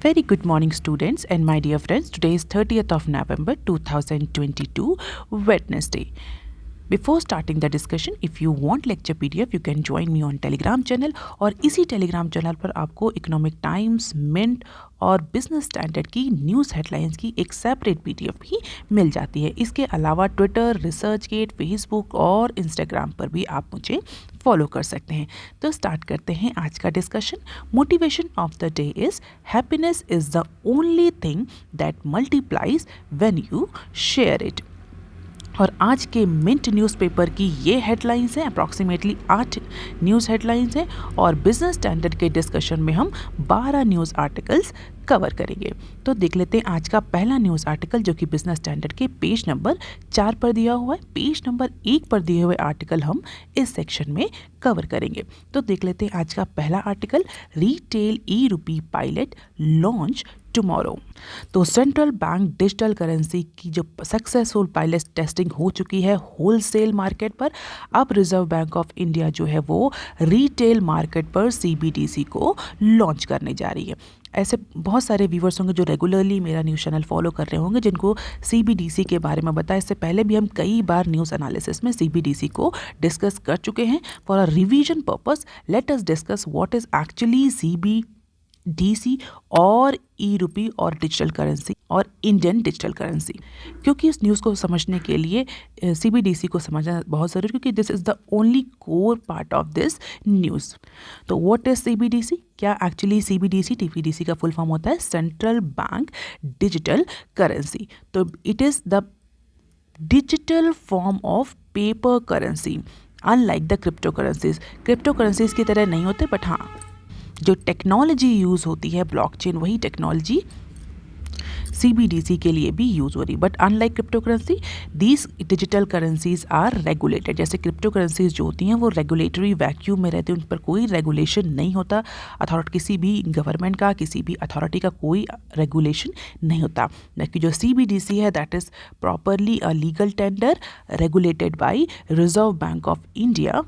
Very good morning, students and my dear friends. Today is 30th of November 2022, Wednesday. Before starting the discussion, if you want lecture PDF, you can join me on Telegram channel और इसी Telegram channel पर आपको economic times, mint और business standard की news headlines की एक separate PDF भी मिल जाती है। इसके अलावा ट्विटर, रिसर्चगेट, फेसबुक और इंस्टाग्राम पर भी आप मुझे फॉलो कर सकते हैं। तो स्टार्ट करते हैं आज का discussion. Motivation of the day is happiness is the only thing that multiplies when you share it. और आज के मिंट न्यूज़पेपर की ये हेडलाइंस हैं, अप्रॉक्सीमेटली 8 न्यूज़ हेडलाइंस हैं और बिजनेस स्टैंडर्ड के डिस्कशन में हम 12 न्यूज़ आर्टिकल्स कवर करेंगे। तो देख लेते हैं आज का पहला न्यूज़ आर्टिकल जो कि बिजनेस स्टैंडर्ड के पेज नंबर 4 पर दिया हुआ है। पेज नंबर 1 पर दिए हुए आर्टिकल हम इस सेक्शन में कवर करेंगे। तो देख लेते हैं आज का पहला आर्टिकल, रिटेल ई रूपी पायलट लॉन्च टुमारो। तो सेंट्रल बैंक डिजिटल करेंसी की जो सक्सेसफुल पायलट टेस्टिंग हो चुकी है होलसेल मार्केट पर, अब रिजर्व बैंक ऑफ इंडिया जो है वो रिटेल मार्केट पर CBDC को लॉन्च करने जा रही है। ऐसे बहुत सारे व्यूवर्स होंगे जो रेगुलरली मेरा न्यूज़ चैनल फॉलो कर रहे होंगे जिनको CBDC के बारे में बताया। इससे पहले भी हम कई बार न्यूज़ एनालिसिस में CBDC को डिस्कस कर चुके हैं। For a revision purpose let us discuss what is actually CBDC और ई रूपी और डिजिटल करेंसी और इंडियन डिजिटल करेंसी। क्योंकि इस न्यूज़ को समझने के लिए CBDC को समझना बहुत ज़रूरी, क्योंकि this is the only core part of this news. तो व्हाट इज CBDC? क्या एक्चुअली TBDC का फुल फॉर्म होता है सेंट्रल बैंक डिजिटल करेंसी। तो it is the digital form of paper currency unlike the crypto currencies की तरह नहीं होते, बट हाँ जो टेक्नोलॉजी यूज़ होती है ब्लॉकचेन, वही टेक्नोलॉजी CBDC के लिए भी यूज़ हो रही। But unlike crypto currency these digital currencies are regulated. जैसे क्रिप्टो करेंसीज जो होती हैं वो रेगुलेटरी वैक्यूम में रहती हैं, उन पर कोई रेगुलेशन नहीं होता। अथॉरिटी किसी भी गवर्नमेंट का, किसी भी अथॉरिटी का कोई रेगुलेशन नहीं होता। जबकि जो CBDC है that is properly a legal tender regulated by Reserve Bank of India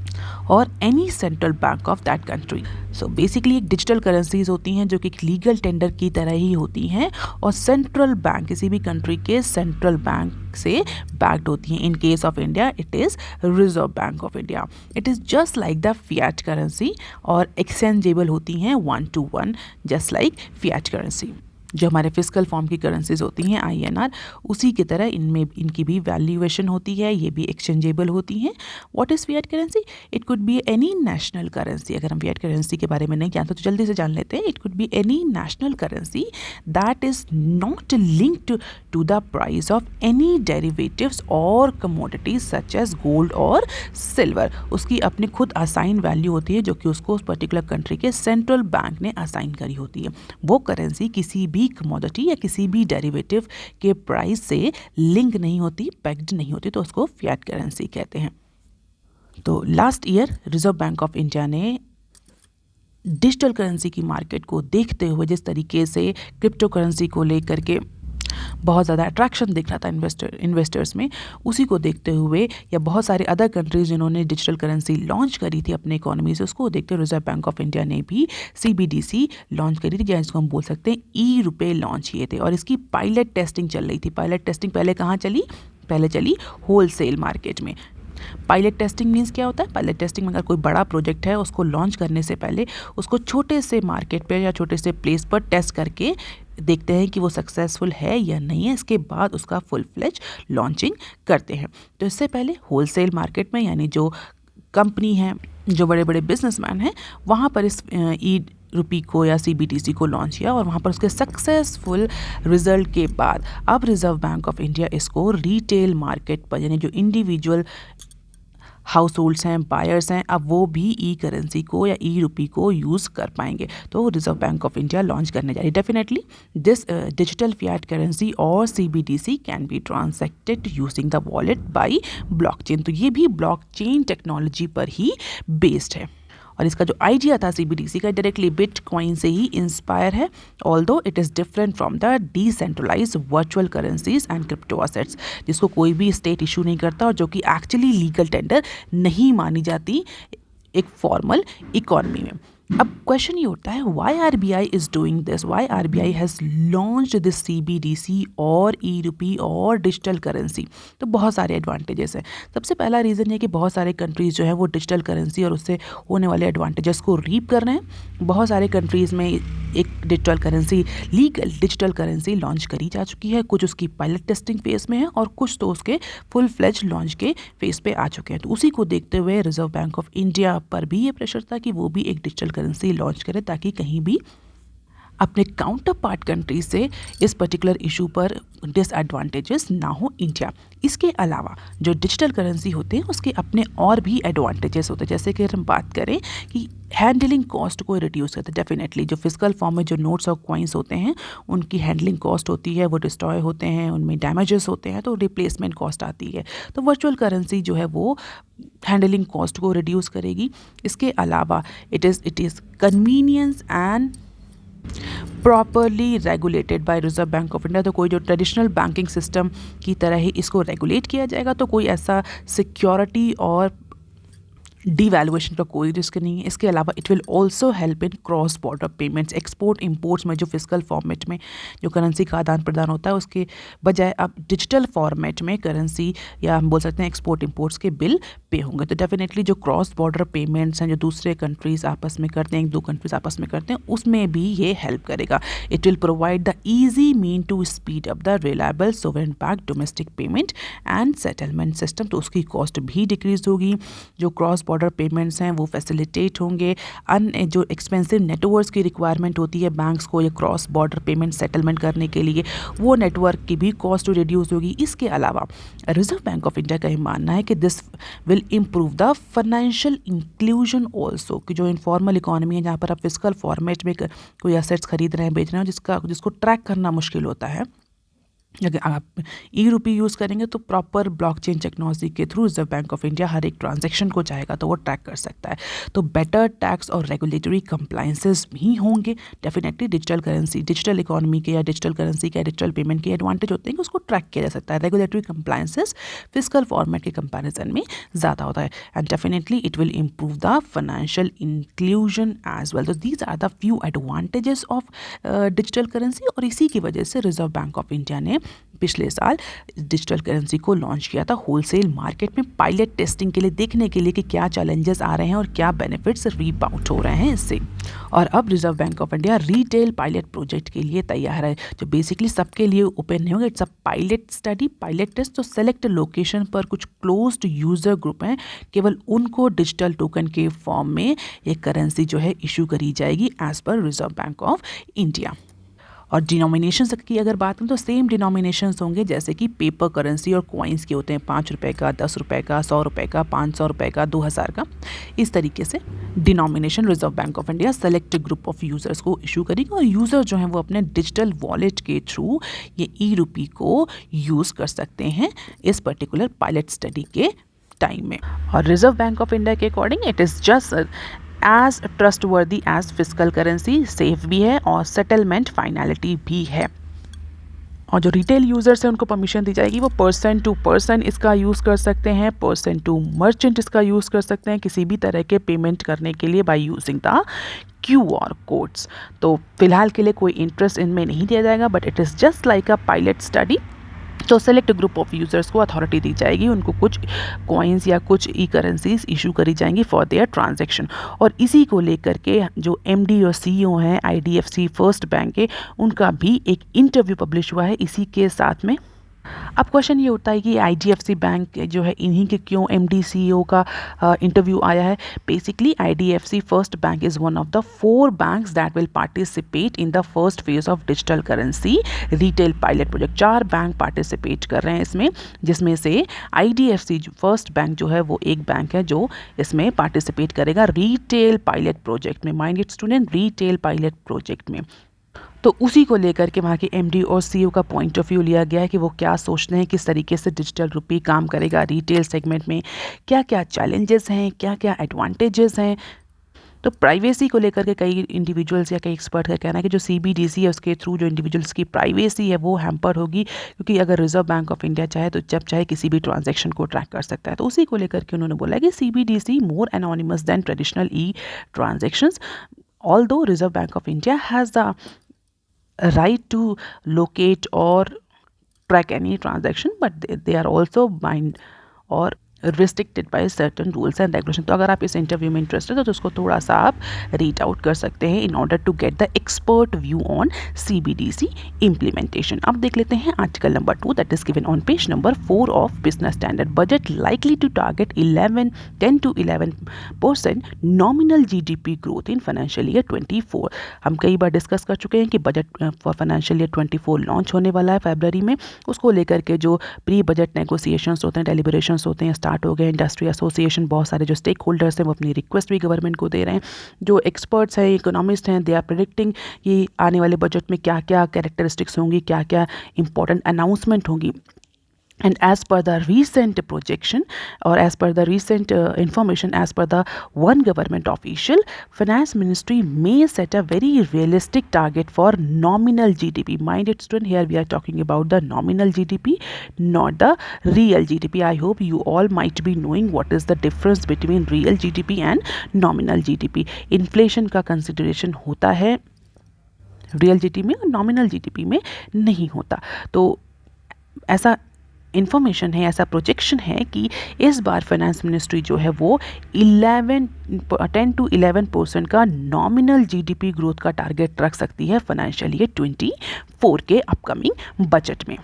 और any central bank of that country. So basically एक डिजिटल करेंसीज होती हैं जो कि लीगल टेंडर की तरह ही होती हैं और सेंट्रल बैंक, किसी भी कंट्री के सेंट्रल बैंक से बैक्ड होती हैं। In case of India it is reserve Bank of India. It is just like the fiat currency और एक्सचेंजेबल होती हैं 1 to 1 just like fiat currency. जो हमारे फिजिकल फॉर्म की करेंसीज होती हैं INR, उसी की तरह इनमें इनकी भी वैल्यूएशन होती है, ये भी एक्सचेंजेबल होती हैं। What is fiat currency? It could be any national currency. अगर हम फिएट करेंसी के बारे में नहीं जानते तो जल्दी से जान लेते हैं। It could be any national currency that is not linked to the price of any derivatives और कमोडिटीज सच एज गोल्ड और सिल्वर। उसकी अपनी खुद असाइन वैल्यू होती है जो कि उसको उस पर्टिकुलर कंट्री के सेंट्रल बैंक ने असाइन करी होती है। वो करेंसी किसी भी कमोडिटी या किसी भी डेरिवेटिव के प्राइस से लिंक नहीं होती, पेग्ड नहीं होती, तो उसको फिएट करेंसी कहते हैं। तो last year reserve Bank of India ने डिजिटल करेंसी की मार्केट को देखते हुए जिस तरीके से क्रिप्टो करेंसी को लेकर के बहुत ज़्यादा अट्रैक्शन दिख रहा था इन्वेस्टर्स में, उसी को देखते हुए या बहुत सारे अदर कंट्रीज़ जिन्होंने डिजिटल करेंसी लॉन्च करी थी अपने इकोनॉमी से, उसको देखते हुए रिजर्व बैंक ऑफ इंडिया ने भी CBDC लॉन्च करी थी, जिसको हम बोल सकते हैं ई रुपए लॉन्च किए थे। और इसकी पायलट टेस्टिंग चल रही थी। पायलट टेस्टिंग पहले कहाँ चली? पहले चली होलसेल मार्केट में। पायलट टेस्टिंग मीन्स क्या होता है? पायलट टेस्टिंग में अगर कोई बड़ा प्रोजेक्ट है उसको लॉन्च करने से पहले उसको छोटे से मार्केट पे या छोटे से प्लेस पर टेस्ट करके देखते हैं कि वो सक्सेसफुल है या नहीं है, इसके बाद उसका फुल फ्लेज लॉन्चिंग करते हैं। तो इससे पहले होलसेल मार्केट में, यानी जो कंपनी है, जो बड़े बड़े बिजनेसमैन हैं, वहाँ पर इस ई रूपी को या CBDC को लॉन्च किया और वहाँ पर उसके सक्सेसफुल रिजल्ट के बाद अब रिजर्व बैंक ऑफ इंडिया इसको रिटेल मार्केट पर, यानी जो इंडिविजुअल हाउस होल्ड्स हैं, बायर्स हैं, अब वो भी ई करेंसी को या ई रूपी को यूज़ कर पाएंगे। तो Reserve Bank of India launch करने जा रही है। Definitely this digital fiat currency और CBDC can be transacted using the wallet by blockchain. तो ये भी ब्लॉकचेन टेक्नोलॉजी पर ही बेस्ड है। और इसका जो आइडिया था CBDC का डायरेक्टली बिटकॉइन से ही इंस्पायर है, although it is different from the decentralised virtual currencies and crypto assets, जिसको कोई भी स्टेट इशू नहीं करता और जो कि एक्चुअली लीगल टेंडर नहीं मानी जाती एक फॉर्मल इकॉनमी में। अब क्वेश्चन ये उठता है why RBI is doing this, why RBI has launched this CBDC और ई रूपी और डिजिटल करेंसी। तो बहुत सारे एडवांटेजेस हैं। सबसे पहला रीज़न है कि बहुत सारे कंट्रीज़ जो है वो डिजिटल करेंसी और उससे होने वाले एडवांटेजेस को रीप कर रहे हैं। बहुत सारे कंट्रीज़ में एक digital currency, legal digital currency launch करी जा चुकी है, कुछ उसकी पायलट टेस्टिंग फेज में है और कुछ तो उसके फुल फ्लेज लॉन्च के फेज पे आ चुके हैं। तो उसी को देखते हुए रिजर्व बैंक ऑफ इंडिया पर भी ये प्रेशर था कि वो भी एक डिजिटल करेंसी लॉन्च करे ताकि कहीं भी अपने काउंटर पार्ट कंट्री से इस पर्टिकुलर इशू पर डिसएडवांटेजेस ना हो इंडिया। इसके अलावा जो डिजिटल करेंसी होते हैं उसके अपने और भी एडवांटेजेस होते हैं, जैसे कि हम बात करें कि हैंडलिंग कॉस्ट को रिड्यूस करते हैं। डेफिनेटली जो फिजिकल फॉर्म में जो नोट्स और कॉइन्स होते हैं उनकी हैंडलिंग कॉस्ट होती है, वो डिस्ट्रॉय होते हैं, उनमें डैमेजेस होते हैं, तो रिप्लेसमेंट कॉस्ट आती है। तो वर्चुअल करेंसी जो है वो हैंडलिंग कॉस्ट को रिड्यूस करेगी। इसके अलावा it is convenience and properly regulated by reserve Bank of India. तो कोई जो ट्रेडिशनल बैंकिंग सिस्टम की तरह ही इसको रेगुलेट किया जाएगा, तो कोई ऐसा सिक्योरिटी और डीवैल्यूएशन का कोई रिस्क नहीं है। इसके अलावा it will also help in cross border payments, export imports में जो फिजिकल फॉर्मेट में जो करेंसी का आदान प्रदान होता है उसके बजाय अब डिजिटल फॉर्मेट में करेंसी या हम बोल सकते हैं एक्सपोर्ट इम्पोर्ट्स के बिल पे होंगे। तो डेफिनेटली जो क्रॉस बॉर्डर पेमेंट्स हैं जो दूसरे कंट्रीज आपस में करते हैं, एक दो कंट्रीज आपस में करते हैं, उसमें भी ये हेल्प करेगा। It will provide the easy mean to speed up the reliable sovereign backed domestic payment and settlement system. तो उसकी कॉस्ट भी डिक्रीज होगी, जो क्रॉस बॉर्डर पेमेंट्स हैं वो फैसिलिटेट होंगे। जो एक्सपेंसिव नेटवर्क्स की रिक्वायरमेंट होती है बैंक्स को या क्रॉस बॉर्डर पेमेंट सेटलमेंट करने के लिए, वो नेटवर्क की भी कॉस्ट रिड्यूस होगी। इसके अलावा रिजर्व बैंक ऑफ इंडिया का ये मानना है कि this will improve the financial inclusion also, कि जो इनफॉर्मल इकोनॉमी है जहाँ पर आप फिजिकल फॉर्मेट में कोई एसेट्स खरीद रहे हैं, बेच रहे हैं, जिसको ट्रैक करना मुश्किल होता है, अगर आप ई रूपी यूज़ करेंगे तो प्रॉपर ब्लॉकचेन टेक्नोलॉजी के through Reserve Bank of India हर एक ट्रांजैक्शन को चाहेगा तो वो ट्रैक कर सकता है। तो बेटर टैक्स और रेगुलेटरी कंप्लाइंसेस भी होंगे। Definitely digital currency, digital economy के या डिजिटल करेंसी के, डिजिटल पेमेंट के एडवांटेज होते हैं कि उसको ट्रैक किया जा सकता है। रेगुलेटरी कंप्लाइंसेस फिजिकल फॉर्मेट के कंपैरिजन में ज़्यादा होता है and definitely it will improve the financial inclusion as well. तो these are the few advantages of digital currency और इसी की वजह से रिजर्व बैंक ऑफ इंडिया ने पिछले साल डिजिटल करेंसी को लॉन्च किया था होलसेल मार्केट में पायलट टेस्टिंग के लिए, देखने के लिए कि क्या चैलेंजेस आ रहे हैं और क्या बेनिफिट्स रीप आउट हो रहे हैं इससे। और अब reserve Bank of India retail pilot project के लिए तैयार है, जो बेसिकली सबके लिए ओपन नहीं होगा। It's a pilot study, pilot test. तो सेलेक्ट लोकेशन पर कुछ क्लोज्ड यूजर ग्रुप हैं, केवल उनको डिजिटल टोकन के फॉर्म में एक करेंसी जो है इशू करी जाएगी as per Reserve Bank of India. और डिनोमिनेशंस की अगर बात करें तो सेम डिनोमिनेशंस होंगे जैसे कि पेपर करेंसी और कॉइन्स के होते हैं, 5 रुपये का, 10 रुपये का, 100 रुपये का, 500 रुपये का, 2000 का। इस तरीके से denomination reserve Bank of India select group of users को इशू करेगी और यूज़र जो हैं वो अपने डिजिटल वॉलेट के थ्रू ये ई रूपी को यूज़ कर सकते हैं इस पर्टिकुलर पायलट स्टडी के टाइम में। और रिजर्व बैंक ऑफ इंडिया के according it is just as trustworthy as physical currency, safe भी है और सेटलमेंट फाइनलिटी भी है। और जो रिटेल यूज़र्स हैं उनको परमिशन दी जाएगी, वो पर्सन टू पर्सन इसका यूज़ कर सकते हैं, पर्सन टू मर्चेंट इसका यूज़ कर सकते हैं किसी भी तरह के पेमेंट करने के लिए by using the QR codes. तो फिलहाल के लिए कोई इंटरेस्ट इनमें नहीं दिया जाएगा, but it is just like a pilot study. तो सेलेक्ट ग्रुप ऑफ यूज़र्स को अथॉरिटी दी जाएगी, उनको कुछ कॉइन्स या कुछ ई करेंसीज इशू करी जाएंगी फॉर देयर ट्रांजैक्शन। और इसी को लेकर के जो MD और CEO हैं IDFC फर्स्ट बैंक के, उनका भी एक इंटरव्यू पब्लिश हुआ है इसी के साथ में। अब क्वेश्चन ये उठता है कि IDFC बैंक जो है इन्हीं के क्यों MD CEO का इंटरव्यू आया है। Basically IDFC first bank is one of the 4 banks that will participate in the first phase of digital currency retail pilot project. 4 bank participate कर रहे हैं इसमें, जिसमें से IDFC फर्स्ट बैंक जो है वो एक बैंक है जो इसमें पार्टिसिपेट करेगा रिटेल पायलट प्रोजेक्ट में। Mind it student, retail pilot project में। तो उसी को लेकर के वहाँ के MD और CEO का पॉइंट ऑफ व्यू लिया गया है कि वो क्या सोचते हैं, किस तरीके से डिजिटल रुपी काम करेगा रिटेल सेगमेंट में, क्या क्या चैलेंजेस हैं, क्या क्या एडवांटेजेस हैं। तो प्राइवेसी को लेकर के कई इंडिविजुअल्स या कई एक्सपर्ट का कहना है कि जो CBDC है उसके थ्रू जो इंडिविजुअल्स की प्राइवेसी है वो हैम्पर होगी, क्योंकि अगर रिजर्व बैंक ऑफ इंडिया चाहे तो जब चाहे किसी भी ट्रांजैक्शन को ट्रैक कर सकता है। तो उसी को लेकर के उन्होंने बोला कि CBDC more anonymous than traditional transactions, although Reserve Bank of India has the right to locate or track any transaction, but they are also bind or restricted by certain rules and regulation। तो अगर आप इस interview में interested हो तो उसको थोड़ा सा आप रीड आउट कर सकते हैं in order to get the expert view on CBDC implementation. अब देख लेते हैं article number 2 that is given on page number 4 of Business Standard. Budget likely to target 10 to 11% nominal GDP growth in financial year 24। हम कई बार discuss कर चुके हैं कि budget for financial year 24 launch होने वाला है फरवरी में। उसको लेकर के जो प्री बजट नेगोशिएशंस होते हैं, डेलिब्रेशंस होते हैं, स्टार्ट हो गए। इंडस्ट्री एसोसिएशन, बहुत सारे जो स्टेक होल्डर्स हैं वो अपनी रिक्वेस्ट भी गवर्नमेंट को दे रहे हैं। जो एक्सपर्ट्स हैं, इकोनॉमिस्ट हैं, दे आर प्रेडिक्टिंग कि आने वाले बजट में क्या क्या कैरेक्टरिस्टिक्स होंगी, क्या क्या इंपॉर्टेंट अनाउंसमेंट होंगी। And as per the recent projection or as per the recent information, as per the one government official, finance ministry may set a very realistic target for nominal GDP. Mind it student, here we are talking about the nominal GDP, not the real GDP. I hope you all might be knowing what is the difference between real GDP and nominal GDP. Inflation का consideration होता है real GDP में और nominal GDP में नहीं होता। तो ऐसा इन्फॉर्मेशन है, ऐसा प्रोजेक्शन है कि इस बार फाइनेंस मिनिस्ट्री जो है वो 10 to 11% का नॉमिनल GDP ग्रोथ का टारगेट रख सकती है फाइनेंशियल ईयर 24 के अपकमिंग बजट में।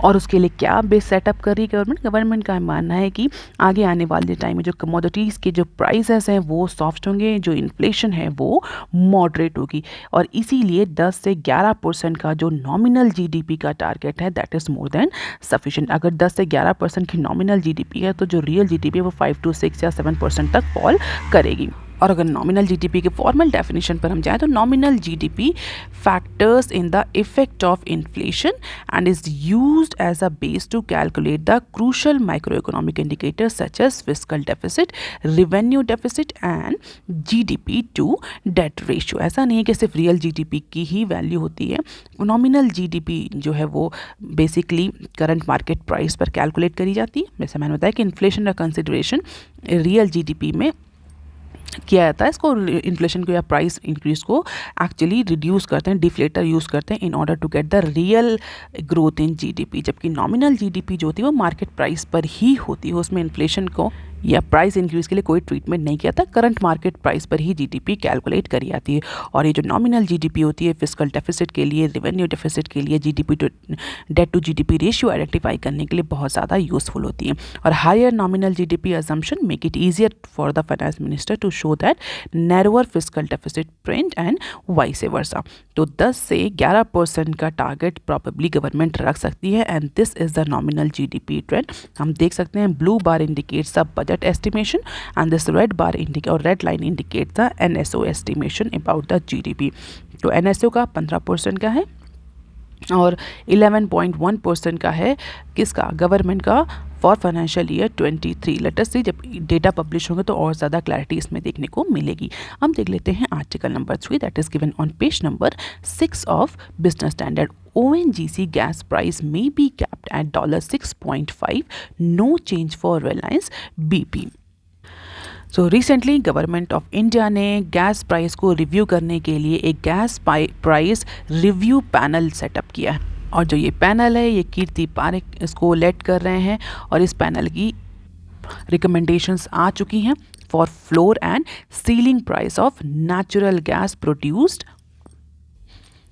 और उसके लिए क्या बेस सेटअप कर रही है गवर्नमेंट का मानना है कि आगे आने वाले टाइम में जो कमोडिटीज़ के जो प्राइसेस हैं वो सॉफ्ट होंगे, जो इन्फ्लेशन है वो मॉडरेट होगी, और इसीलिए 10 से 11% का जो नॉमिनल GDP का टारगेट है that is more than sufficient. अगर 10 से 11% की नॉमिनल GDP है तो जो रियल GDP है वो 5 to 6 या 7% तक फॉल करेगी। और अगर नॉमिनल GDP के फॉर्मल डेफिनेशन पर हम जाएं तो nominal GDP factors in the effect of inflation and is used as a base to calculate the crucial micro economic indicators such as fiscal deficit, revenue deficit and GDP to debt ratio. ऐसा नहीं है कि सिर्फ real GDP की ही value होती है। Nominal GDP जो है वो बेसिकली करंट मार्केट प्राइस पर कैलकुलेट करी जाती है। जैसे मैंने बताया कि इन्फ्लेशन का कंसिडरेशन रियल GDP में किया जाता है। इसको इन्फ्लेशन को या प्राइस इंक्रीज को एक्चुअली रिड्यूस करते हैं, डिफ्लेटर यूज़ करते हैं in order to get the real growth in GDP। जबकि नॉमिनल GDP जो होती है वो मार्केट प्राइस पर ही होती है, उसमें इन्फ्लेशन को या प्राइस इंक्रीज के लिए कोई ट्रीटमेंट नहीं किया था, करंट मार्केट प्राइस पर ही GDP कैलकुलेट करी जाती है। और ये जो नॉमिनल GDP होती है फिस्कल डेफिसिट के लिए, रेवेन्यू डेफिसिट के लिए, GDP to debt to GDP ratio identify करने के लिए बहुत ज़्यादा यूजफुल होती है। और higher nominal GDP assumption make it easier for the finance minister to show that narrower fiscal deficit print and vice versa. तो 10 से 11% का टारगेट प्रॉबेबली गवर्नमेंट रख सकती है and this is the nominal GDP trend. हम देख सकते हैं blue bar indicates the budget estimation and this red bar indicate or red line indicates the NSO estimation about the GDP। तो NSO का 15% का है और 11.1% का है किसका, गवर्नमेंट का for financial year 23। Let us see, जब डेटा पब्लिश होंगे तो और ज़्यादा क्लैरिटी इसमें देखने को मिलेगी। हम देख लेते हैं article number 3 that is given on page number 6 of Business standard. ONGC gas price may be capped at $6.5, no change for Reliance BP। So recently government of India ने गैस प्राइस को रिव्यू करने के लिए एक gas price review panel setup किया है, और जो ये पैनल है ये कीर्ति पारेख इसको लेड कर रहे हैं, और इस पैनल की रिकमेंडेशंस आ चुकी हैं for floor and ceiling price of natural gas produced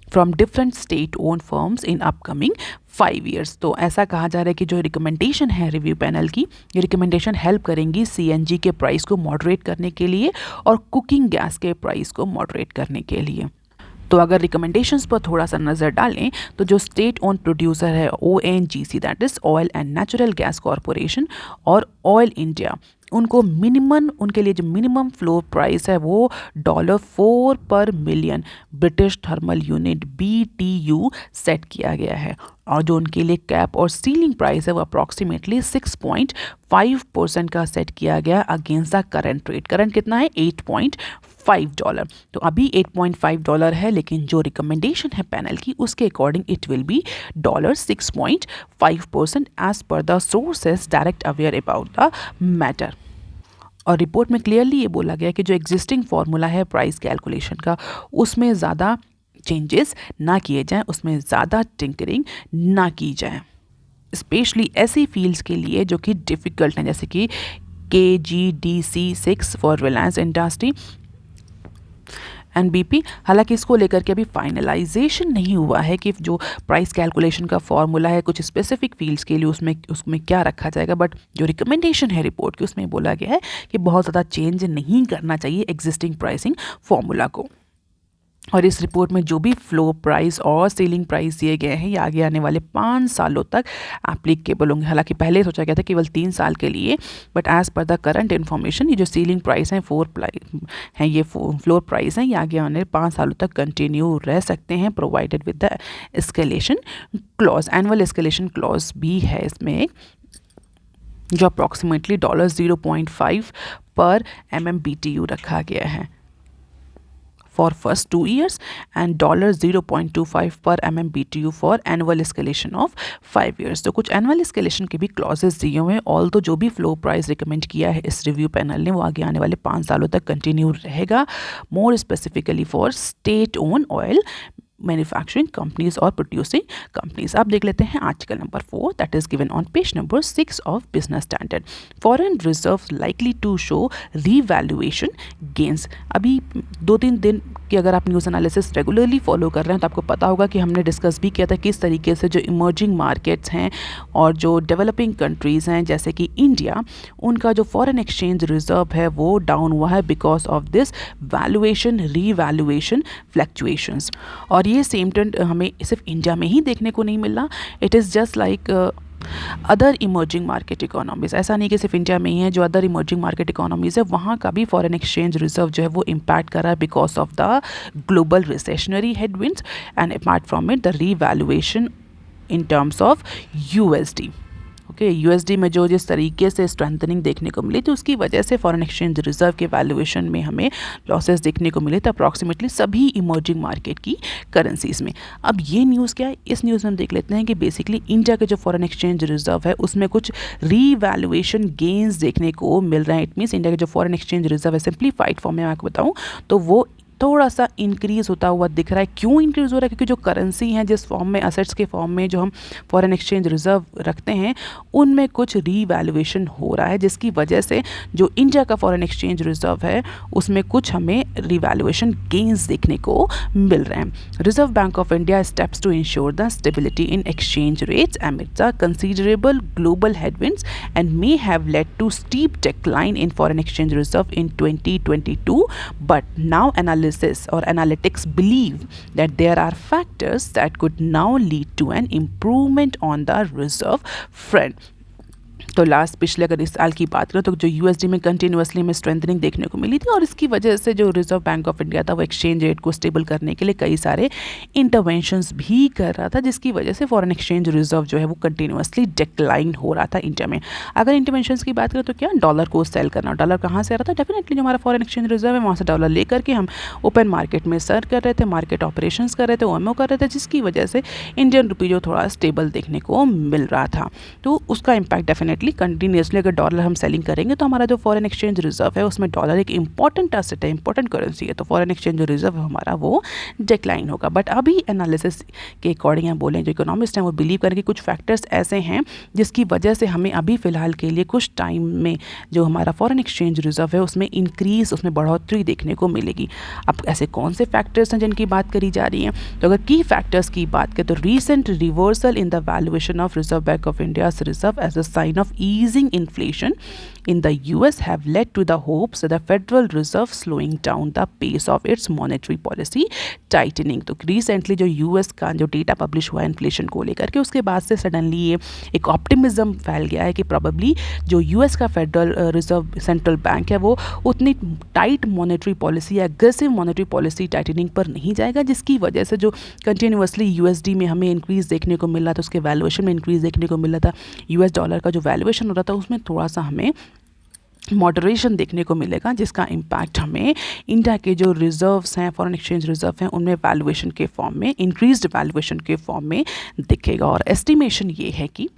from different state own firms in upcoming 5 years। तो ऐसा कहा जा रहा है कि जो रिकमेंडेशन है रिव्यू पैनल की, ये रिकमेंडेशन हेल्प करेंगी CNG के प्राइस को मॉडरेट करने के लिए और कुकिंग गैस के प्राइस को मॉडरेट करने के लिए। तो अगर रिकमेंडेशंस पर थोड़ा सा नज़र डालें तो जो स्टेट ओन प्रोड्यूसर है ONGC that is oil and natural gas corporation और ऑयल इंडिया, उनको मिनिमम, उनके लिए जो मिनिमम फ्लोर प्राइस है वो $4 पर million British thermal unit BTU set किया गया है, और जो उनके लिए कैप और सीलिंग प्राइस है वो अप्रॉक्सीमेटली 6.5% का सेट किया गया against the current rate. Current कितना है 8.5 $5। तो अभी $8.5 है, लेकिन जो रिकमेंडेशन है पैनल की उसके according it will be $6.5% as per the sources direct aware about the matter. और रिपोर्ट में क्लियरली ये बोला गया कि जो एग्जिस्टिंग फार्मूला है प्राइस कैलकुलेशन का, उसमें ज़्यादा चेंजेस ना किए जाएं, उसमें ज़्यादा टिंकरिंग ना की जाए, स्पेशली ऐसी फील्ड्स के लिए जो कि डिफ़िकल्ट हैं, जैसे कि KGDC6 for Reliance industry and BP। हालांकि इसको लेकर के अभी फाइनलाइजेशन नहीं हुआ है कि जो प्राइस कैलकुलेशन का फॉर्मूला है कुछ स्पेसिफिक फील्ड्स के लिए उसमें क्या रखा जाएगा, बट जो रिकमेंडेशन है रिपोर्ट की उसमें बोला गया है कि बहुत ज़्यादा चेंज नहीं करना चाहिए एग्जिस्टिंग प्राइसिंग फॉर्मूला को। और इस रिपोर्ट में जो भी फ्लोर प्राइस और सीलिंग प्राइस दिए गए हैं ये आगे आने वाले 5 सालों तक एप्लीकेबल होंगे। हालांकि पहले सोचा गया था केवल 3 साल के लिए, but as per the current information ये जो सीलिंग प्राइस हैं ये फ्लोर प्राइस हैं, ये आगे आने 5 सालों तक कंटिन्यू रह सकते हैं, provided with the escalation clause. Annual escalation clause भी है इसमें, जो अप्रॉक्सीमेटली $0.5 पर MMBTU रखा गया है for first 2 years and $0.25 per MMBTU for annual escalation of 5 years। तो कुछ annual escalation के भी clauses दिए हुए हैं, ऑल तो जो भी फ्लो प्राइस रिकमेंड किया है इस रिव्यू पैनल ने वो आगे आने वाले 5 सालों तक कंटिन्यू रहेगा, more specifically for state own oil manufacturing companies और प्रोड्यूसिंग कंपनीज। आप देख लेते हैं article number 4 that is given on page number 6 of Business Standard. Foreign reserve likely to show revaluation gains. अभी 2-3 दिन की अगर आप न्यूज़ एनालिसिस रेगुलरली फॉलो कर रहे हैं तो आपको पता होगा कि हमने डिस्कस भी किया था किस तरीके से जो इमर्जिंग मार्केट्स हैं और जो डेवलपिंग कंट्रीज़ हैं जैसे कि इंडिया, उनका जो फॉरेन एक्सचेंज रिजर्व है वो डाउन हुआ है because of this valuation revaluation fluctuations. और ये सेम ट्रेंड हमें सिर्फ इंडिया में ही देखने को नहीं मिला, it is just like other emerging market economies. ऐसा नहीं कि सिर्फ इंडिया में ही है, जो अदर इमर्जिंग मार्केट इकोनॉमीज़ है वहाँ का भी फॉरेन एक्सचेंज रिजर्व जो है वो इम्पैक्ट कर रहा है because of the global recessionary headwinds and apart from it the revaluation in terms of USD। Okay, USD में जो जिस तरीके से स्ट्रेंथनिंग देखने को मिली थी उसकी वजह से फॉरेन एक्सचेंज रिजर्व के वैल्यूएशन में हमें लॉसेस देखने को मिले थे अप्रॉक्सीमेटली सभी इमर्जिंग मार्केट की करेंसीज में। अब ये न्यूज़ क्या है, इस न्यूज़ में हम देख लेते हैं कि बेसिकली इंडिया के जो फॉरेन एक्सचेंज रिजर्व है उसमें कुछ रीवैल्यूएशन गेन्स देखने को मिल रहे हैं। इट मीन्स इंडिया के जो फॉरेन एक्सचेंज रिजर्व है सिंप्लीफाइड फॉर्म में मैं आपको बताऊँ तो वो थोड़ा सा इंक्रीज़ होता हुआ दिख रहा है। क्यों इंक्रीज़ हो रहा है? क्योंकि जो करेंसी हैं जिस फॉर्म में असेट्स के फॉर्म में जो हम फॉरेन एक्सचेंज रिजर्व रखते हैं उनमें कुछ रीवैल्यूएशन हो रहा है, जिसकी वजह से जो इंडिया का फॉरेन एक्सचेंज रिजर्व है उसमें कुछ हमें रीवैल्यूएशन गेन्स देखने को मिल रहे हैं। Reserve Bank of India steps to ensure the stability in exchange rates amid the considerable global headwinds and may have led to steep decline in foreign exchange reserve in 2022, but now or analytics believe that there are factors that could now lead to an improvement on the reserve front। तो last पिछले अगर इस साल की बात करें तो जो USD में कंटिन्यूसली में स्ट्रेंथनिंग देखने को मिली थी और इसकी वजह से जो रिजर्व बैंक ऑफ इंडिया था वो एक्सचेंज रेट को स्टेबल करने के लिए कई सारे इंटरवेंशंस भी कर रहा था, जिसकी वजह से फॉरेन एक्सचेंज रिजर्व जो है वो कंटिन्यूसली डिक्लाइन हो रहा था इंडिया में। अगर इंटरवेंशंस की बात करें तो क्या डॉलर को सेल करना, डॉलर कहाँ से आ रहा था? डेफिनेटली जो हमारा फॉरेन एक्सचेंज रिजर्व है वहाँ से डॉलर लेकर के हम ओपन मार्केट में सर्व कर रहे थे, मार्केट ऑपरेशंस कर रहे थे, OMO कर रहे थे, जिसकी वजह से इंडियन रुपी जो थोड़ा स्टेबल देखने को मिल रहा था। तो उसका इम्पैक्ट डेफिनेटली कंटिन्यूसली अगर डॉलर हम सेलिंग करेंगे तो हमारा जो फॉरेन एक्सचेंज रिजर्व है उसमें डॉलर एक इंपॉर्टेंट एसेट है, इंपॉर्टेंट करेंसी है, तो फॉरेन एक्सचेंज रिजर्व हमारा वो डिक्लाइन होगा। बट अभी एनालिसिस के अकॉर्डिंग हम बोलें जो इकोनॉमिस्ट हैं वो बिलीव करें कि कुछ फैक्टर्स ऐसे हैं जिसकी वजह से हमें अभी फ़िलहाल के लिए कुछ टाइम में जो हमारा फॉरेन एक्सचेंज रिजर्व है उसमें इंक्रीज़, उसमें बढ़ोतरी देखने को मिलेगी। अब ऐसे कौन से फैक्टर्स हैं जिनकी बात करी जा रही है? तो अगर की फैक्टर्स की बात करें तो recent reversal in the valuation of Reserve Bank of India's reserve as a sign of easing inflation in the US have led to the hopes that the Federal Reserve slowing down the pace of its monetary policy tightening। तो recently जो US का जो data publish हुआ है inflation को लेकर के उसके बाद से सडनली ये एक ऑप्टिमिज्म फैल गया है कि प्रॉबली जो US का फेडरल रिजर्व सेंट्रल बैंक है वो उतनी टाइट मॉनेटरी पॉलिसी या एग्रेसिव मॉनेटरी पॉलिसी टाइटनिंग पर नहीं जाएगा, जिसकी वजह से जो कंटिन्यूसली USD में हमें इंक्रीज़ देखने को मिल रहा था, उसके वैल्यूएशन में इंक्रीज़ देखने को मिल रहा था, US डॉलर का जो वैल्यूएशन हो रहा था उसमें थोड़ा सा हमें मॉडरेशन देखने को मिलेगा, जिसका इम्पैक्ट हमें इंडिया के जो रिजर्व्स हैं, फॉरेन एक्सचेंज रिजर्व हैं, उनमें वैल्यूएशन के फॉर्म में, इंक्रीज्ड वैल्यूएशन के फॉर्म में दिखेगा। और एस्टिमेशन ये है कि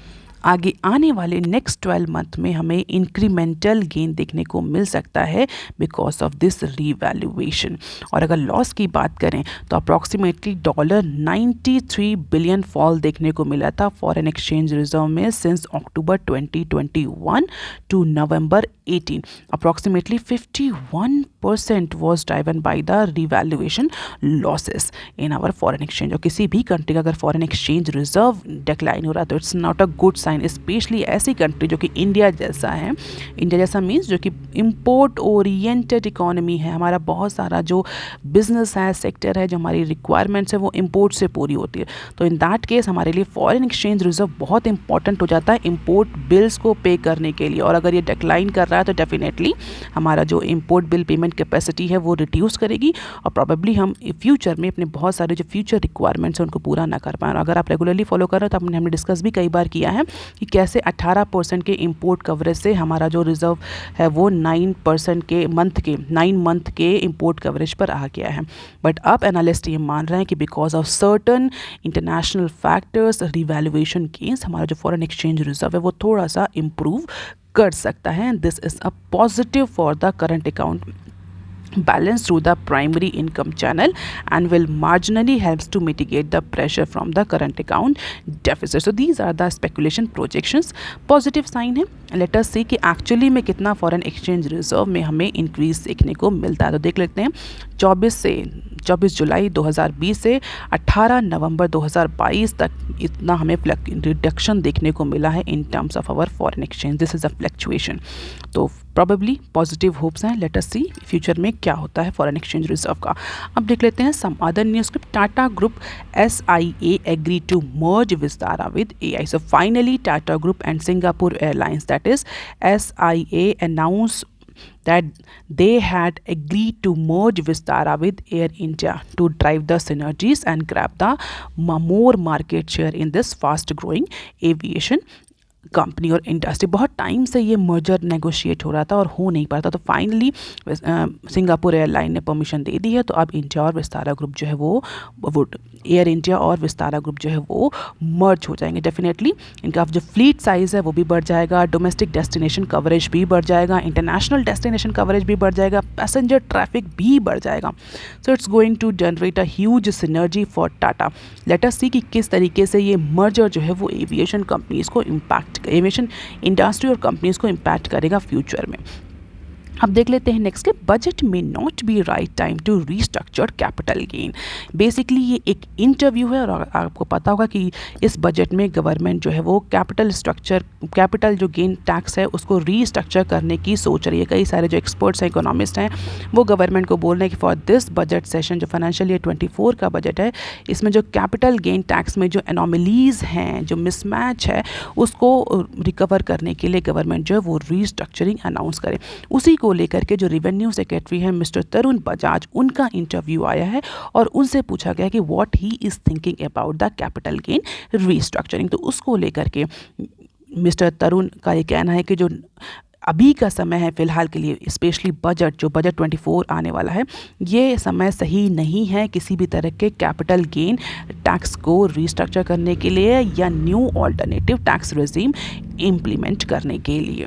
आगे आने वाले नेक्स्ट 12 मंथ में हमें इंक्रीमेंटल गेन देखने को मिल सकता है बिकॉज ऑफ दिस रीवैल्यूएशन। और अगर लॉस की बात करें तो अप्रॉक्सीमेटली $93 बिलियन फॉल देखने को मिला था फॉरेन एक्सचेंज रिजर्व में since October 2021 to November 18। Approximately 51% was driven by the revaluation losses in our foreign exchange. और किसी भी कंट्री का अगर फॉरेन एक्सचेंज रिजर्व डिक्लाइन हो रहा है तो it's not a good sign, specially ऐसी कंट्री जो कि इंडिया जैसा है। इंडिया जैसा मीन्स जो कि इंपोर्ट ओरिएंटेड इकोनॉमी है, हमारा बहुत सारा जो बिजनेस है, सेक्टर है, जो हमारी रिक्वायरमेंट्स है वो इंपोर्ट से पूरी होती है। तो इन दैट केस हमारे लिए फॉरेन एक्सचेंज रिजर्व बहुत इंपॉर्टेंट हो जाता है इंपोर्ट बिल्स को पे करने के लिए। और अगर ये डिक्लाइन कर रहा है तो डेफिनेटली हमारा जो इंपोर्ट बिल पेमेंट कैपेसिटी है वो रिड्यूस करेगी और प्रॉबेबली हम फ्यूचर में अपने बहुत सारे जो फ्यूचर रिक्वायरमेंट्स हैं उनको पूरा ना कर पाएँ। और अगर आप रेगुलरली फॉलो कर रहे हो तो हमने डिस्कस भी कई बार किया है कि कैसे 18% के इंपोर्ट कवरेज से हमारा जो रिजर्व है वो 9% के 9 मंथ के इंपोर्ट कवरेज पर आ गया है। बट अब एनालिस्ट ये मान रहे हैं कि because of certain international factors, revaluation gains, हमारा जो फॉरेन एक्सचेंज रिजर्व है वो थोड़ा सा इम्प्रूव कर सकता है। This is a positive for the current account balance through the primary income channel and will marginally helps to mitigate the pressure from the current account deficit. So these are the speculation projections. Positive sign है, let us see कि actually में कितना foreign exchange reserve में हमें increase देखने को मिलता है। तो देख लेते हैं 24 जुलाई 2020 से 18 नवंबर 2022 तक इतना हमें रिडक्शन देखने को मिला है in terms of our foreign exchange. This is a fluctuation. तो प्रॉबेबली पॉजिटिव होप्स हैं। लेट अस सी फ्यूचर में क्या होता है फॉरेन एक्सचेंज रिजर्व का। अब देख लेते हैं some other news. Tata group SIA agree to merge Vistara with AI. So finally Tata Group and Singapore Airlines, that is SIA, announced that they had agreed to merge Vistara with Air India to drive the synergies and grab the more market share in this fast growing aviation company और industry. बहुत time से ये merger negotiate हो रहा था और हो नहीं पा रहा था। तो फाइनली सिंगापुर एयरलाइन ने परमिशन दे दी है। तो अब इंडिया और विस्तारा ग्रुप जो है वो एयर इंडिया और विस्तारा ग्रुप जो है वो मर्ज हो जाएंगे। डेफिनेटली इनका जो फ्लीट साइज़ है वो भी बढ़ जाएगा, डोमेस्टिक डेस्टिनेशन कवरेज भी बढ़ जाएगा, इंटरनेशनल डेस्टिनेशन कवरेज भी बढ़ जाएगा, पैसेंजर ट्रैफिक भी बढ़ जाएगा। So it's going to generate a huge synergy for Tata. Let us see कि किस तरीके से ये मर्जर जो है वो एविएशन कंपनीज़ को इम्पैक्ट, एविएशन इंडस्ट्री और कंपनीज़ को इम्पैक्ट करेगा फ्यूचर में। अब देख लेते हैं नेक्स्ट के बजट में not be right time to restructure capital gain. Basically ये एक इंटरव्यू है और आपको पता होगा कि इस बजट में गवर्नमेंट जो है वो कैपिटल जो गेन टैक्स है उसको रीस्ट्रक्चर करने की सोच रही है। कई सारे जो एक्सपर्ट्स हैं, इकोनॉमिस्ट हैं, वो गवर्नमेंट को बोल रहे हैं कि फॉर दिस बजट सेशन जो फाइनेंशियल ईयर 24 का बजट है, इसमें जो कैपिटल गेन टैक्स में जो एनोमलीज हैं, जो मिसमैच है, उसको रिकवर करने के लिए गवर्नमेंट जो है वो रीस्ट्रक्चरिंग अनाउंस करे। उसी को लेकर के जो रेवेन्यू सेक्रेटरी है मिस्टर तरुण बजाज, उनका इंटरव्यू आया है और उनसे पूछा गया कि what he is thinking about the capital gain restructuring. तो उसको लेकर के मिस्टर तरुण का ये कहना है कि जो अभी का समय है फ़िलहाल के लिए, स्पेशली बजट 24 आने वाला है, ये समय सही नहीं है किसी भी तरह के कैपिटल गेन टैक्स को रीस्ट्रक्चर करने के लिए या new alternative tax regime implement करने के लिए।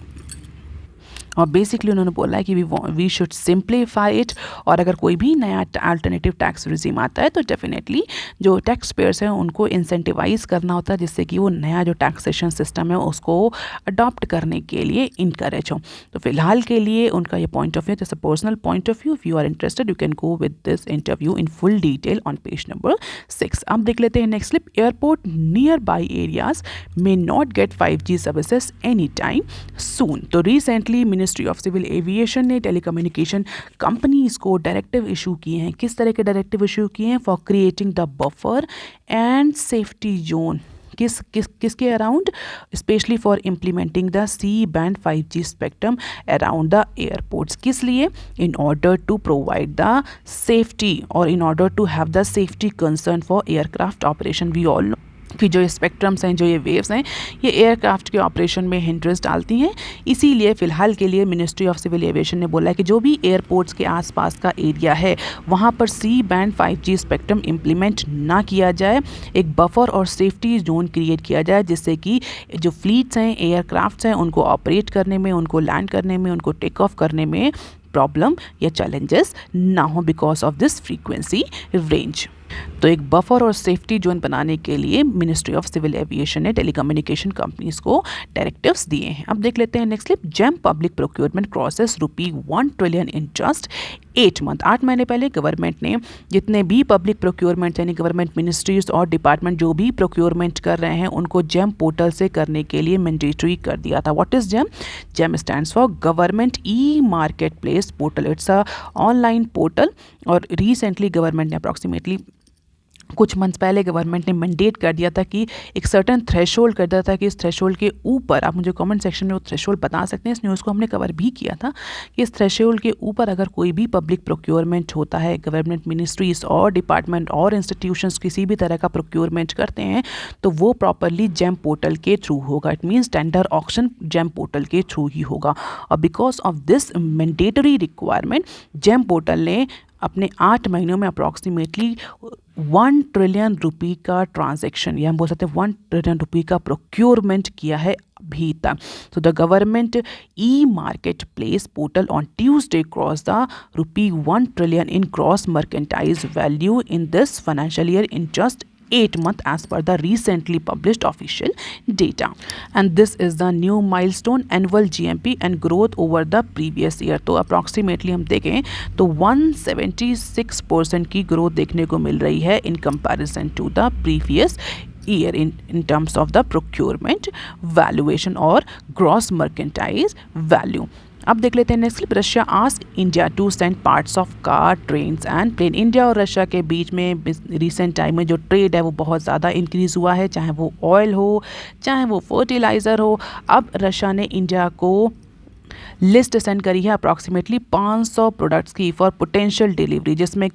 और बेसिकली उन्होंने बोला है कि वी शुड सिंप्लीफाई इट। और अगर कोई भी नया अल्टरनेटिव टैक्स रिजीम आता है तो डेफिनेटली जो टैक्स पेयर्स हैं उनको इंसेंटिवाइज करना होता है जिससे कि वो नया जो टैक्सेशन सिस्टम है उसको अडॉप्ट करने के लिए इनकरेज हो। तो फिलहाल के लिए उनका ये पॉइंट ऑफ व्यू, जैसे personal point of view, if you are interested you can go with this interview in full detail on page number 6। अब देख लेते हैं next clip. Airport near by areas may not get 5G services any time soon. तो recently ministry of civil aviation ने telecommunication companies को directive issue किए हैं। किस तरह के डायरेक्टिव इशू किए हैं? For creating the buffer and safety zone. किसके around? Specially for implementing the C-band 5G spectrum around the airports. किस लिए? In order to provide the safety और in order to have the safety concern for aircraft operation. We all know कि जो ये spectrums हैं, जो ये waves हैं, ये एयरक्राफ्ट के ऑपरेशन में हिंड्रेंस डालती हैं। इसीलिए फ़िलहाल के लिए मिनिस्ट्री ऑफ सिविल एविएशन ने बोला है कि जो भी एयरपोर्ट्स के आसपास का एरिया है वहाँ पर सी बैंड 5G स्पेक्ट्रम इम्प्लीमेंट ना किया जाए, एक बफर और सेफ्टी जोन क्रिएट किया जाए जिससे कि जो फ्लीट्स हैं, एयरक्राफ्ट्स हैं, उनको ऑपरेट करने में, उनको लैंड करने में, उनको टेक ऑफ करने में प्रॉब्लम या चैलेंजेस ना हो because of this frequency range. तो एक बफर और सेफ्टी जोन बनाने के लिए मिनिस्ट्री ऑफ सिविल एविएशन ने टेलीकम्युनिकेशन कंपनीज को डायरेक्टिव्स दिए हैं। अब देख लेते हैं next clip. GeM public procurement crosses ₹1 trillion in just 8 month. 8 महीने पहले गवर्नमेंट ने जितने भी पब्लिक प्रोक्योरमेंट यानी गवर्नमेंट मिनिस्ट्रीज और डिपार्टमेंट जो भी प्रोक्योरमेंट कर रहे हैं उनको जेम पोर्टल से करने के लिए मैंडेटरी कर दिया था। What is GeM? GeM stands for government e market place portal. It's a online portal और रिसेंटली गवर्नमेंट ने अप्रॉक्सीमेटली कुछ मंथ्स पहले गवर्नमेंट ने मैंडेट कर दिया था कि एक सर्टन थ्रेशोल्ड कर दिया था कि इस थ्रेशोल्ड के ऊपर, आप मुझे कमेंट सेक्शन में वो थ्रेशोल्ड बता सकते हैं, इस न्यूज़ को हमने कवर भी किया था कि इस थ्रेशोल्ड के ऊपर अगर कोई भी पब्लिक प्रोक्योरमेंट होता है, गवर्नमेंट मिनिस्ट्रीज और डिपार्टमेंट और इंस्टीट्यूशंस किसी भी तरह का प्रोक्योरमेंट करते हैं तो वो प्रॉपरली जेम पोर्टल के थ्रू होगा। It means tender auction GeM portal के थ्रू ही होगा। और because of this mandatory requirement GeM portal ने अपने 8 महीनों में अप्रॉक्सीमेटली 1 ट्रिलियन रुपी का ट्रांजैक्शन या हम बोल सकते हैं 1 ट्रिलियन रुपी का प्रोक्योरमेंट किया है अभी तक। तो the government e market place portal on Tuesday cross the ₹1 trillion in cross merchandise value in this financial year in just 8 months as per the recently published official data. And this is the new milestone annual GMP and growth over the previous year. तो approximately हम देखें तो 176% की growth देखने को मिल रही है in comparison to the previous year in terms of the procurement valuation or gross mercantile value. अब देख लेते हैं next clip. Russia ask India to send parts of car, trains and plane. India और Russia के बीच में recent time में जो ट्रेड है वो बहुत ज़्यादा इंक्रीज़ हुआ है, चाहे वो ऑयल हो, चाहे वो फर्टिलाइज़र हो। अब रशिया ने इंडिया को लिस्ट सेंड करी है अप्रॉक्सीमेटली 500 प्रोडक्ट्स की फॉर पोटेंशियल डिलीवरी, जिसमें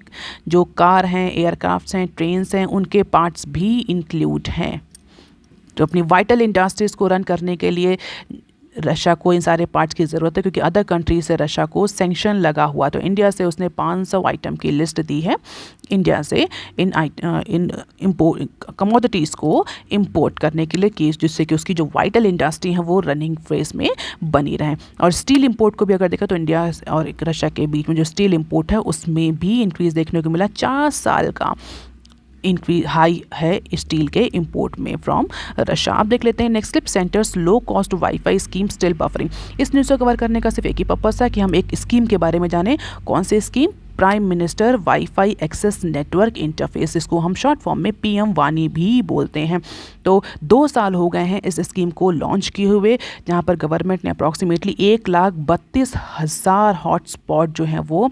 जो कार हैं, एयरक्राफ्ट्स हैं, ट्रेन्स हैं, उनके पार्ट्स भी इंक्लूड हैं। तो अपनी वाइटल इंडस्ट्रीज़ को रन करने के लिए रशिया को इन सारे पार्ट्स की ज़रूरत है क्योंकि अदर कंट्री से रशिया को सैंक्शन लगा हुआ। तो इंडिया से उसने 500 आइटम की लिस्ट दी है इंडिया से इन कमोडिटीज़ को इंपोर्ट करने के लिए केस, जिससे कि उसकी जो वाइटल इंडस्ट्री है वो रनिंग फेज में बनी रहें। और स्टील इंपोर्ट को भी अगर देखा तो इंडिया और रशिया के बीच में जो स्टील इंपोर्ट है उसमें भी इंक्रीज़ देखने को मिला। 4 साल का इंक्रीज हाई है स्टील के इंपोर्ट में फ्रॉम रशिया। आप देख लेते हैं next clip. Centres low cost wifi scheme still buffering. इस न्यूज़ को कवर करने का सिर्फ एक ही पर्पस है कि हम एक स्कीम के बारे में जानें। कौन सी scheme? Prime minister wifi access network interface, इसको हम शॉर्ट फॉर्म में PM वानी भी बोलते हैं। तो 2 साल हो गए हैं इस स्कीम को लॉन्च किए हुए, जहां पर गवर्नमेंट ने अप्रॉक्सीमेटली 1,32,000 हॉटस्पॉट जो हैं वो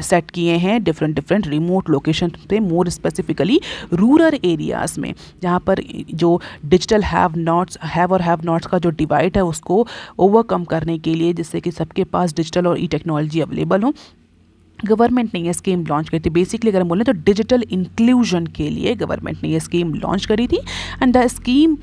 सेट किए हैं डिफरेंट रिमोट लोकेशन पे, मोर स्पेसिफिकली रूरल एरियाज़ में, जहां पर जो डिजिटल हैव और हैव नॉट्स का जो डिवाइड है उसको ओवरकम करने के लिए, जिससे कि सबके पास डिजिटल और टेक्नोलॉजी अवेलेबल हो, गवर्नमेंट ने ये स्कीम लॉन्च करी थी। बेसिकली अगर हम बोलें तो डिजिटल इंक्लूजन के लिए गवर्नमेंट ने ये स्कीम लॉन्च करी थी। And the scheme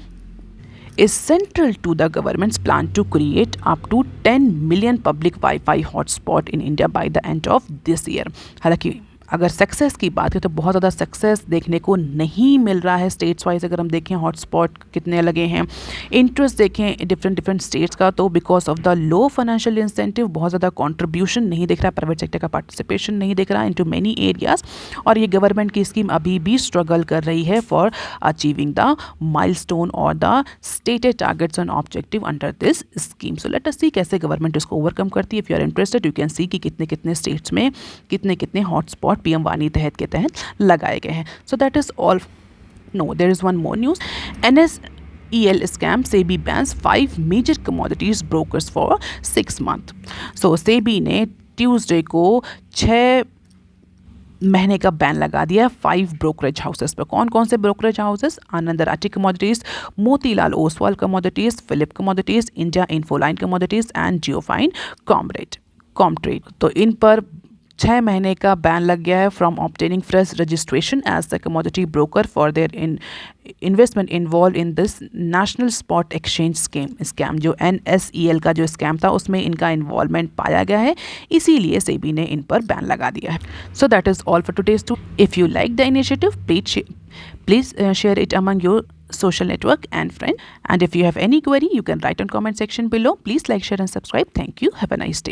is central to the government's plan to create up to 10 million public Wi-Fi hotspot in India by the end of this year. हालांकि अगर सक्सेस की बात करें तो बहुत ज़्यादा सक्सेस देखने को नहीं मिल रहा है स्टेट्स वाइज। अगर हम देखें हॉटस्पॉट कितने लगे हैं, इंटरेस्ट देखें डिफरेंट स्टेट्स का, तो because of the low financial incentive बहुत ज़्यादा कंट्रीब्यूशन नहीं दिख रहा है, प्राइवेट सेक्टर का पार्टिसिपेशन नहीं दिख रहा है इनटू मेनी एरियाज। और ये गवर्नमेंट की स्कीम अभी भी स्ट्रगल कर रही है फॉर अचीविंग द माइलस्टोन और the stated targets and objective under this scheme. So let us see कैसे गवर्नमेंट इसको ओवरकम करती है। If you are interested you can see कि कितने स्टेट्स में कितने हॉटस्पॉट PM वानी तहत के तहत लगाए गए हैं। So that is all. No, there is one more news. NSEL scam, SEBI bans 5 major commodities brokers for 6 months. So SEBI ने ट्यूसडे को 6 महीने का बैन लगा दिया 5 ब्रोकरेज हाउसेस पर। कौन कौन से brokerage houses? Anand Rathi commodities, Motilal Oswal commodities, Phillip commodities, India Infoline commodities and Geofin Comtrade. तो इन पर 6 महीने का बैन लग गया है from obtaining fresh registration as the commodity broker for their investment involve in this National Spot Exchange scam. जो NSEL का जो स्कैम था उसमें इनका इन्वॉल्वमेंट पाया गया है, इसीलिए सेबी ने इन पर बैन लगा दिया है। So that is all for today's to. If you like the initiative please share it among your social network and friend, and if you have any query you can write on comment section below. Please like, share and subscribe. Thank you. Have a nice day.